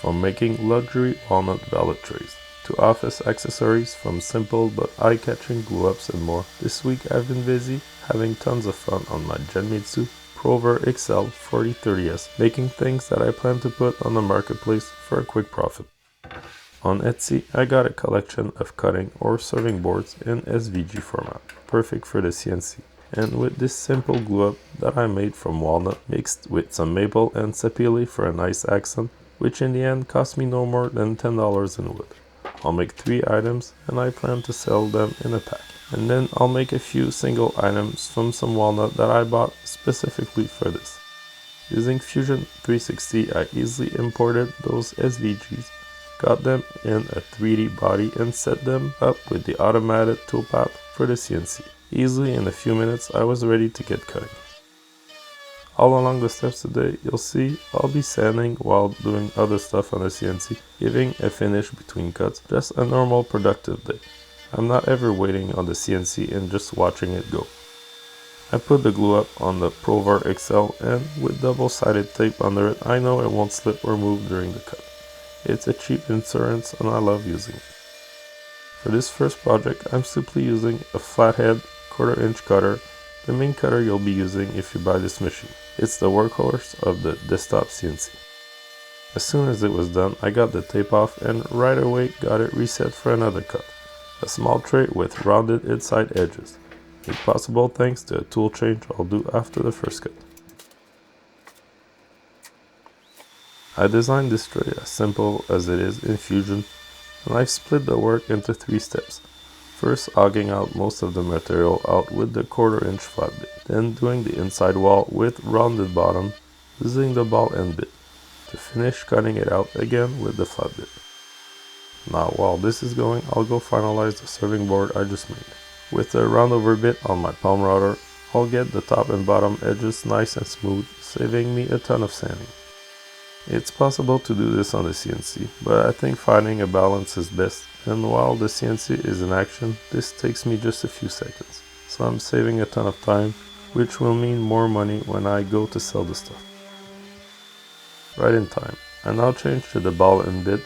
from making luxury walnut valet trays to office accessories, from simple but eye-catching glue-ups and more. This week I've been busy having tons of fun on my Genmitsu PROVerXL 4030S, making things that I plan to put on the marketplace for a quick profit. On Etsy, I got a collection of cutting or serving boards in SVG format, perfect for the CNC. And with this simple glue-up that I made from walnut mixed with some maple and sapele for a nice accent, which in the end cost me no more than $10 in wood. I'll make 3 items and I plan to sell them in a pack. And then I'll make a few single items from some walnut that I bought specifically for this. Using Fusion 360, I easily imported those SVGs, got them in a 3D body and set them up with the automated toolpath for the CNC. Easily in a few minutes I was ready to get cutting. All along the steps today, you'll see I'll be sanding while doing other stuff on the CNC, giving a finish between cuts, just a normal productive day. I'm not ever waiting on the CNC and just watching it go. I put the glue up on the PROVerXL and with double-sided tape under it, I know it won't slip or move during the cut. It's a cheap insurance and I love using it. For this first project, I'm simply using a flathead 1/4-inch cutter, the main cutter you'll be using if you buy this machine. It's the workhorse of the desktop CNC. As soon as it was done, I got the tape off and right away got it reset for another cut. A small tray with rounded inside edges. Made possible thanks to a tool change I'll do after the first cut. I designed this tray as simple as it is in Fusion, and I've split the work into 3 steps. First, hogging out most of the material out with the 1/4-inch flat bit, then doing the inside wall with rounded bottom using the ball end bit, to finish cutting it out again with the flat bit. Now while this is going, I'll go finalize the serving board I just made. With the roundover bit on my palm router, I'll get the top and bottom edges nice and smooth, saving me a ton of sanding. It's possible to do this on the CNC, but I think finding a balance is best, and while the CNC is in action, this takes me just a few seconds, so I'm saving a ton of time, which will mean more money when I go to sell the stuff. Right in time, I now change to the ball and bit,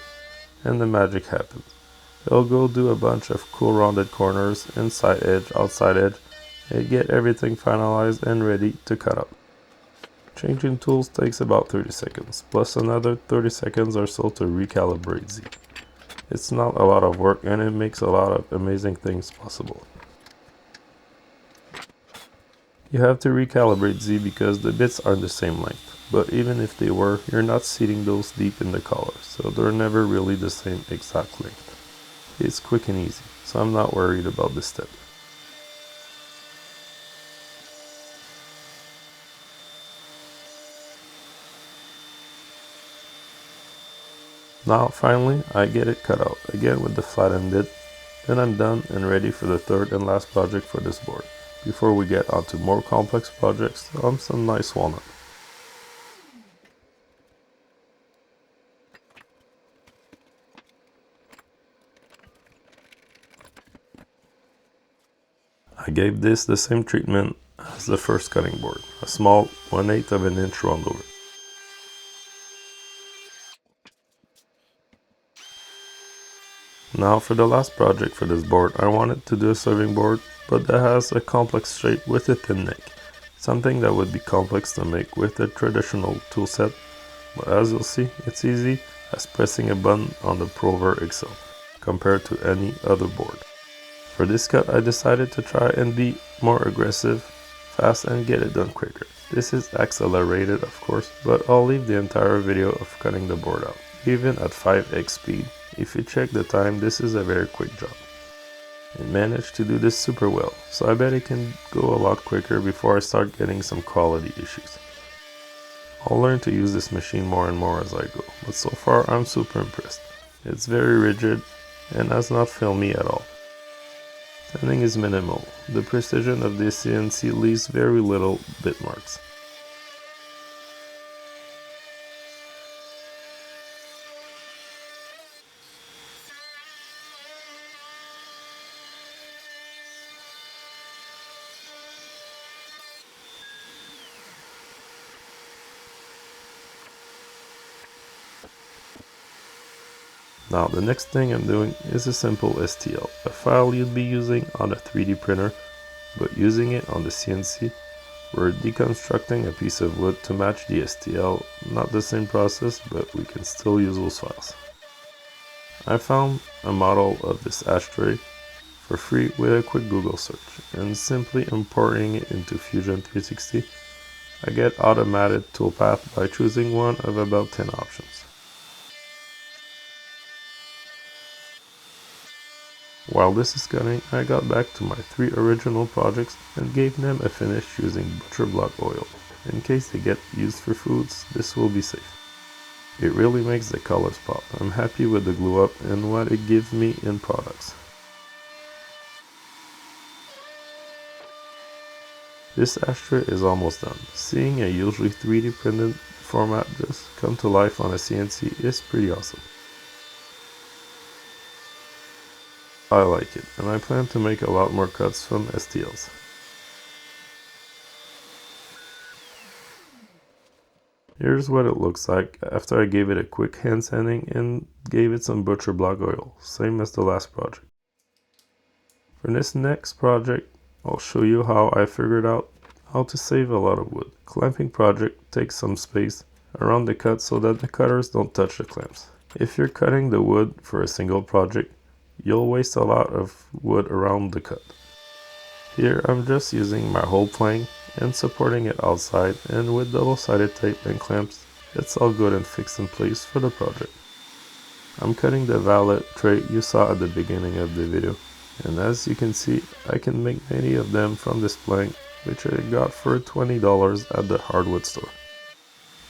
and the magic happens. It'll go do a bunch of cool rounded corners, inside edge, outside edge, and get everything finalized and ready to cut up. Changing tools takes about 30 seconds, plus another 30 seconds or so to recalibrate Z. It's not a lot of work and it makes a lot of amazing things possible. You have to recalibrate Z because the bits aren't the same length, but even if they were, you're not seating those deep in the collar, so they're never really the same exact length. It's quick and easy, so I'm not worried about this step. Now finally I get it cut out, again with the flat-end bit, then I'm done and ready for the third and last project for this board, before we get onto more complex projects on some nice walnut. I gave this the same treatment as the first cutting board, a small 1/8 of an inch roundover. Now for the last project for this board, I wanted to do a serving board, but that has a complex shape with a thin neck. Something that would be complex to make with a traditional tool set, but as you'll see, it's easy as pressing a button on the PROVerXL, compared to any other board. For this cut, I decided to try and be more aggressive, fast, and get it done quicker. This is accelerated of course, but I'll leave the entire video of cutting the board out. Even at 5x speed, if you check the time, this is a very quick job. It managed to do this super well, so I bet it can go a lot quicker before I start getting some quality issues. I'll learn to use this machine more and more as I go, but so far I'm super impressed. It's very rigid and has not failed me at all. Sanding is minimal. The precision of the CNC leaves very little bit marks. Now the next thing I'm doing is a simple STL, a file you'd be using on a 3D printer, but using it on the CNC. We're deconstructing a piece of wood to match the STL, not the same process, but we can still use those files. I found a model of this ashtray for free with a quick Google search, and simply importing it into Fusion 360, I get automated toolpath by choosing one of about 10 options. While this is cutting, I got back to my 3 original projects and gave them a finish using butcher block oil. In case they get used for foods, this will be safe. It really makes the colors pop. I'm happy with the glue up and what it gives me in products. This ashtray is almost done. Seeing a usually 3D printed format just come to life on a CNC is pretty awesome. I like it, and I plan to make a lot more cuts from STLs. Here's what it looks like after I gave it a quick hand sanding and gave it some butcher block oil, same as the last project. For this next project, I'll show you how I figured out how to save a lot of wood. Clamping project takes some space around the cut so that the cutters don't touch the clamps. If you're cutting the wood for a single project, you'll waste a lot of wood around the cut. Here I'm just using my whole plank and supporting it outside, and with double-sided tape and clamps, it's all good and fixed in place for the project. I'm cutting the valet tray you saw at the beginning of the video, and as you can see, I can make many of them from this plank, which I got for $20 at the Hardwood store.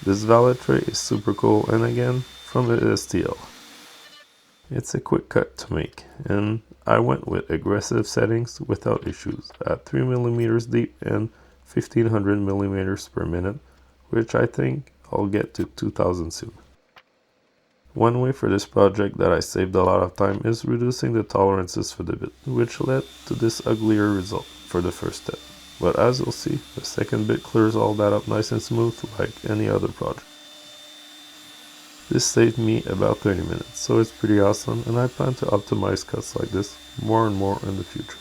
This valet tray is super cool, and again, from the STL. It's a quick cut to make, and I went with aggressive settings without issues at 3mm deep and 1500mm per minute, which I think I'll get to 2000 soon. One way for this project that I saved a lot of time is reducing the tolerances for the bit, which led to this uglier result for the first step. But as you'll see, the second bit clears all that up nice and smooth like any other project. This saved me about 30 minutes, so it's pretty awesome, and I plan to optimize cuts like this more and more in the future.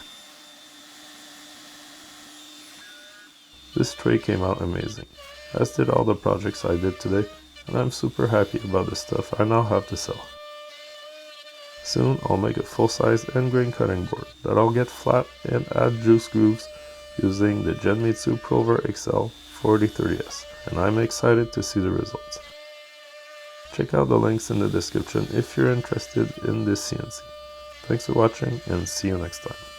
This tray came out amazing, as did all the projects I did today, and I'm super happy about the stuff I now have to sell. Soon I'll make a full-size end grain cutting board that I'll get flat and add juice grooves using the Genmitsu PROVerXL 4030S, and I'm excited to see the results. Check out the links in the description if you're interested in this CNC. Thanks for watching and see you next time.